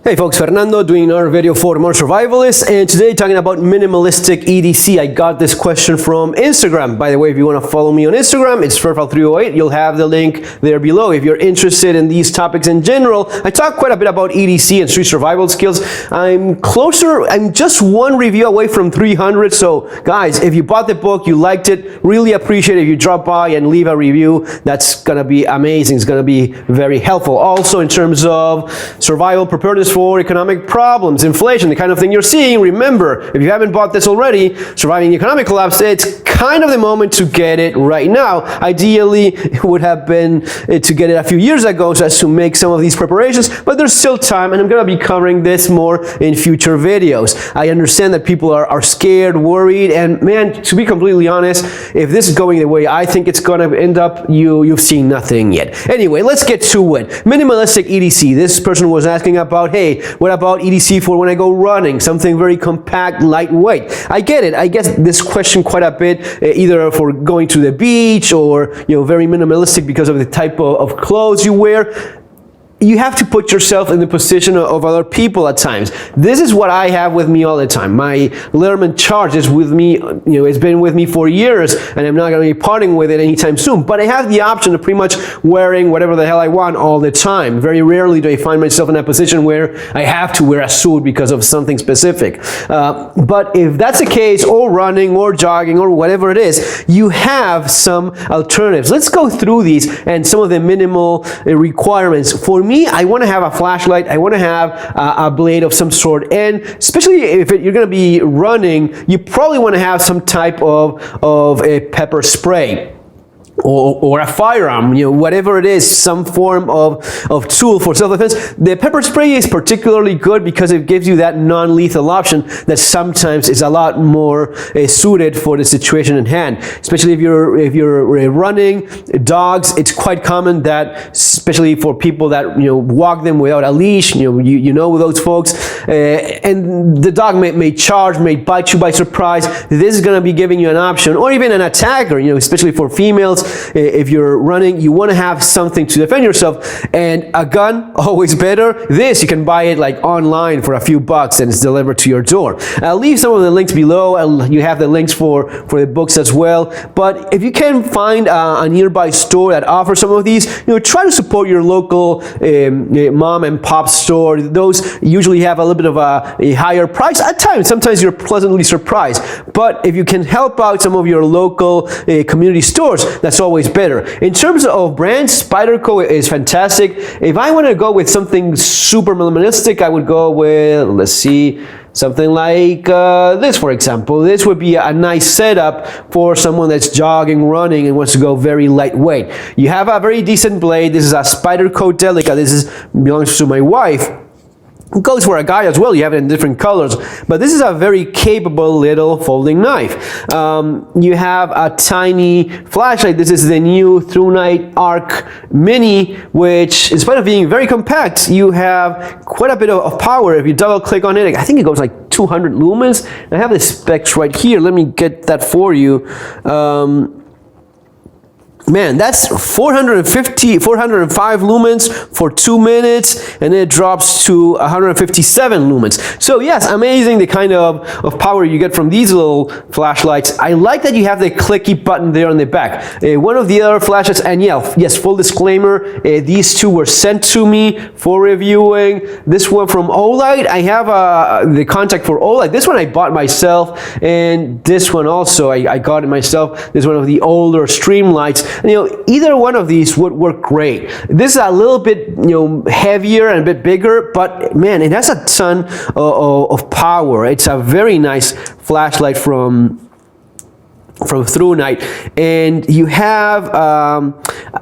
Hey folks, Fernando doing another video for Modern Survivalists, and today talking about minimalistic EDC. I got this question from Instagram. By the way, if you want to follow me on Instagram, it's Ferfal308. You'll have the link there below. If you're interested in these topics in general, I talk quite a bit about EDC and street survival skills. I'm just one review away from 300. So guys, if you bought the book, you liked it, really appreciate it if you drop by and leave a review. That's gonna be amazing. It's gonna be very helpful. Also in terms of survival preparedness for economic problems, inflation, the kind of thing you're seeing. Remember, if you haven't bought this already, Surviving Economic Collapse, it's kind of the moment to get it right now. Ideally, it would have been to get it a few years ago so as to make some of these preparations, but there's still time, and I'm going to be covering this more in future videos. I understand that people are scared, worried, and man, to be completely honest, if this is going the way I think it's going to end up, you've seen nothing yet. Anyway, let's get to it. Minimalistic EDC. This person was asking about, hey, what about EDC for when I go running? Something very compact, lightweight. I get it. I get this question quite a bit, either for going to the beach or, very minimalistic because of the type of clothes you wear. You have to put yourself in the position of other people at times. This is what I have with me all the time. My Leatherman charge is with me, it's been with me for years, and I'm not going to be parting with it anytime soon. But I have the option of pretty much wearing whatever the hell I want all the time. Very rarely do I find myself in a position where I have to wear a suit because of something specific. But if that's the case, or running, or jogging, or whatever it is, you have some alternatives. Let's go through these and some of the minimal requirements. For me, I want to have a flashlight, I want to have a blade of some sort, and especially if you're going to be running, you probably want to have some type of a pepper spray. Or a firearm, whatever it is, some form of tool for self-defense. The pepper spray is particularly good because it gives you that non-lethal option that sometimes is a lot more suited for the situation in hand. Especially if you're running dogs, it's quite common that, especially for people that walk them without a leash, you know those folks, and the dog may charge, may bite you by surprise. This is going to be giving you an option, or even an attacker, especially for females. If you're running, you want to have something to defend yourself, and a gun, always better. This, you can buy it like online for a few bucks and it's delivered to your door. I'll leave some of the links below. You have the links for the books as well. But if you can find a nearby store that offers some of these, try to support your local mom and pop store. Those usually have a little bit of a higher price at times. Sometimes you're pleasantly surprised. But if you can help out some of your local community stores, that's always better. In terms of brands, Spyderco is fantastic. If I want to go with something super minimalistic, I would go with, let's see, something like this, for example. This would be a nice setup for someone that's jogging, running, and wants to go very lightweight. You have a very decent blade. This is a Spyderco Delica. This belongs to my wife. It goes for a guy as well. You have it in different colors, but this is a very capable little folding knife. You have a tiny flashlight. This is the new ThruNite Arc Mini, which in spite of being very compact, you have quite a bit of power. If you double click on it, I think it goes like 200 lumens. I have the specs right here. Let me get that for you. Man, that's 405 lumens for 2 minutes, and it drops to 157 lumens. So yes, amazing the kind of power you get from these little flashlights. I like that you have the clicky button there on the back. One of the other flashlights, and yes, full disclaimer, these two were sent to me for reviewing. This one from Olight, I have the contact for Olight. This one I bought myself, and this one also I got it myself. This is one of the older Streamlights. Either one of these would work great. This is a little bit, heavier and a bit bigger, but man, it has a ton of power. It's a very nice flashlight from ThruNite, and you have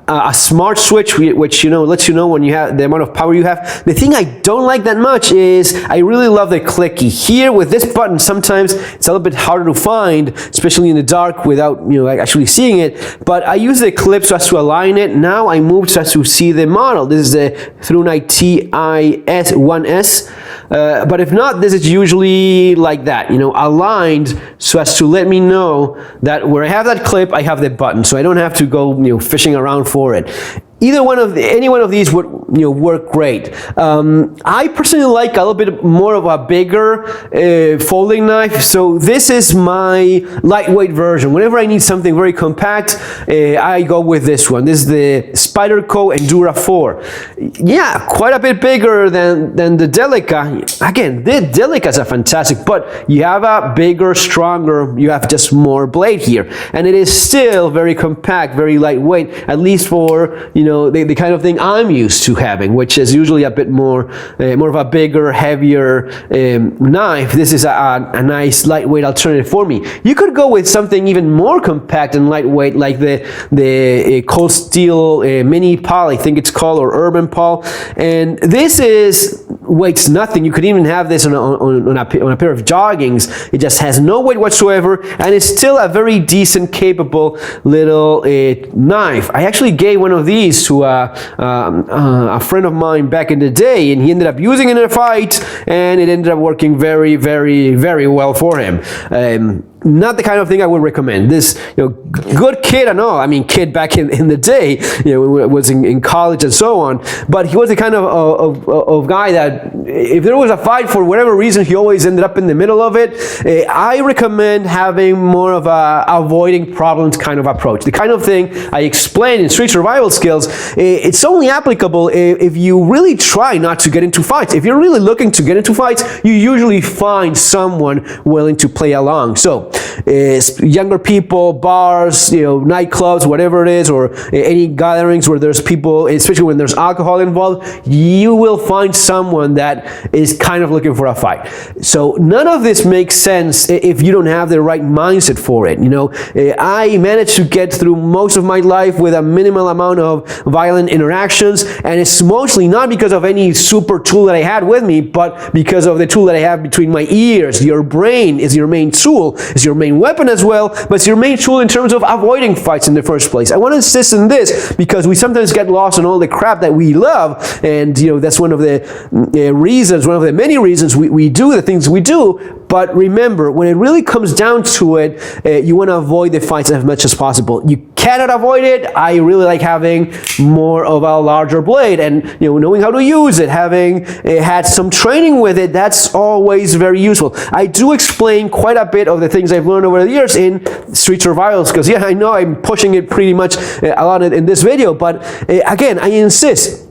a smart switch which lets you know when you have the amount of power you have. The thing I don't like that much is I really love the clicky. Here with this button, sometimes it's a little bit harder to find, especially in the dark without actually seeing it, but I use the clip so as to align it. Now I moved so as to see the model. This is the ThruNite TIS1S, but if not, this is usually like that, aligned so as to let me know that where I have that clip, I have the button, so I don't have to go fishing around for it. Either any one of these would work great. I personally like a little bit more of a bigger folding knife, so this is my lightweight version. Whenever I need something very compact, I go with this one. This is the Spyderco Endura 4. Yeah, quite a bit bigger than the Delica. Again, the Delicas are fantastic, but you have a bigger, stronger, you have just more blade here, and it is still very compact, very lightweight, at least for the kind of thing I'm used to having, which is usually a bit more of a bigger, heavier knife. This is a nice lightweight alternative for me. You could go with something even more compact and lightweight, like the Cold Steel Mini Pal, I think it's called, or Urban Pal, and this weighs nothing. You could even have this on a pair of joggings. It just has no weight whatsoever, and it's still a very decent, capable little knife. I actually gave one of these to a friend of mine back in the day, and he ended up using it in a fight, and it ended up working very, very, very well for him. Not the kind of thing I would recommend. This, good kid and all. I mean, kid back in the day, was in college and so on. But he was the kind of guy that if there was a fight for whatever reason, he always ended up in the middle of it. I recommend having more of a avoiding problems kind of approach. The kind of thing I explained in Street Survival Skills. It's only applicable if you really try not to get into fights. If you're really looking to get into fights, you usually find someone willing to play along. So younger people, bars, nightclubs, whatever it is, or any gatherings where there's people, especially when there's alcohol involved, you will find someone that is kind of looking for a fight. So none of this makes sense if you don't have the right mindset for it. I managed to get through most of my life with a minimal amount of violent interactions, and it's mostly not because of any super tool that I had with me, but because of the tool that I have between my ears. Your brain is your main tool. It's your main weapon as well, but it's your main tool in terms of avoiding fights in the first place. I want to insist on this because we sometimes get lost in all the crap that we love, and that's one of the reasons, one of the many reasons we do the things we do. But remember, when it really comes down to it, you want to avoid the fights as much as possible. You cannot avoid it. I really like having more of a larger blade, and knowing how to use it, having had some training with it, that's always very useful. I do explain quite a bit of the things I've learned over the years in Street Survival Skills. Yeah, I know I'm pushing it pretty much a lot in this video, but again, I insist.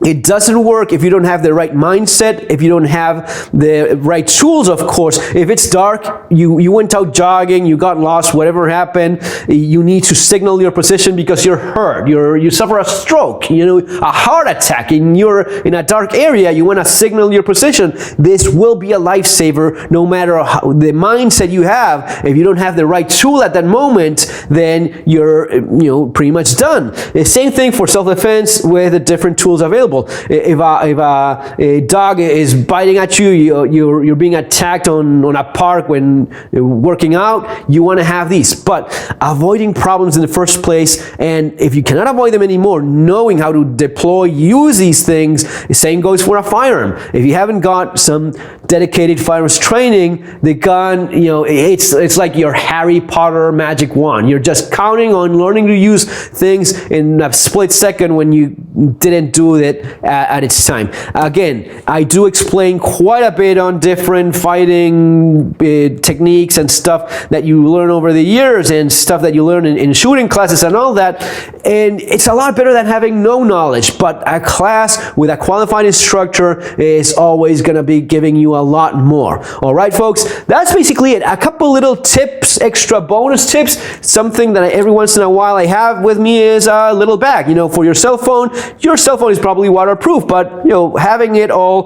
It doesn't work if you don't have the right mindset, if you don't have the right tools, of course. If it's dark, you went out jogging, you got lost, whatever happened, you need to signal your position because you're hurt, you suffer a stroke, a heart attack, and you're in a dark area, you want to signal your position. This will be a lifesaver no matter the mindset you have. If you don't have the right tool at that moment, then you're pretty much done. The same thing for self-defense with the different tools available. If a dog is biting at you, you're being attacked on a park when you're working out, you want to have these. But avoiding problems in the first place, and if you cannot avoid them anymore, knowing how to use these things, the same goes for a firearm. If you haven't got some dedicated firearms training, the gun, it's like your Harry Potter magic wand. You're just counting on learning to use things in a split second when you didn't do it at its time. Again, I do explain quite a bit on different fighting techniques and stuff that you learn over the years, and stuff that you learn in shooting classes and all that, and it's a lot better than having no knowledge. But a class with a qualified instructor is always going to be giving you a lot more. All right, folks, that's basically it. A couple little tips, extra bonus tips. Something that every once in a while I have with me is a little bag, for your cell phone. Your cell phone is probably waterproof, but having it all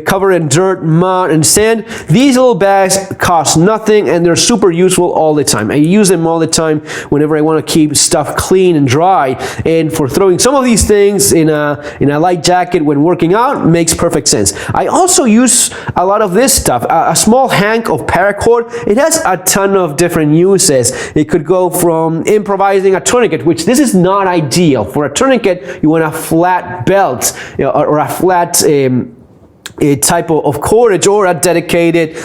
covered in dirt, mud, and sand, these little bags cost nothing, and they're super useful all the time. I use them all the time whenever I want to keep stuff clean and dry, and for throwing some of these things in a light jacket when working out makes perfect sense. I also use a lot of this stuff, a small hank of paracord. It has a ton of different uses. It could go from improvising a tourniquet, which this is not ideal. For a tourniquet, you want a flat belt, or a flat a type of cordage or a dedicated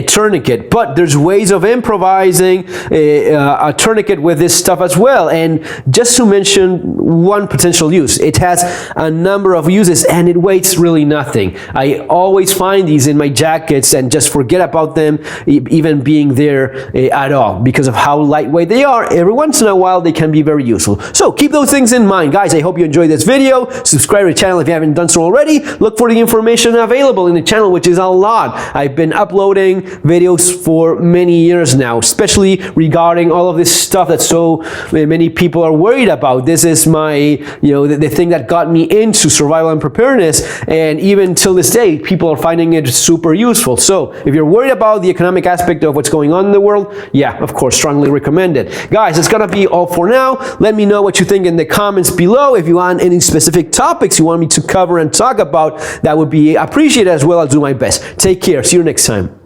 tourniquet, but there's ways of improvising a tourniquet with this stuff as well. And just to mention one potential use, it has a number of uses and it weighs really nothing. I always find these in my jackets and just forget about them even being there at all because of how lightweight they are. Every once in a while they can be very useful. So keep those things in mind, guys. I hope you enjoyed this video. Subscribe to the channel if you haven't done so already. Look for the information available in the channel, which is a lot. I've been uploading videos for many years now, especially regarding all of this stuff that so many people are worried about. This is my, the thing that got me into survival and preparedness, and even till this day, people are finding it super useful. So if you're worried about the economic aspect of what's going on in the world, yeah, of course, strongly recommend it. Guys, it's gonna be all for now. Let me know what you think in the comments below. If you want any specific topics you want me to cover and talk about, that would be appreciated as well. I'll do my best. Take care. See you next time.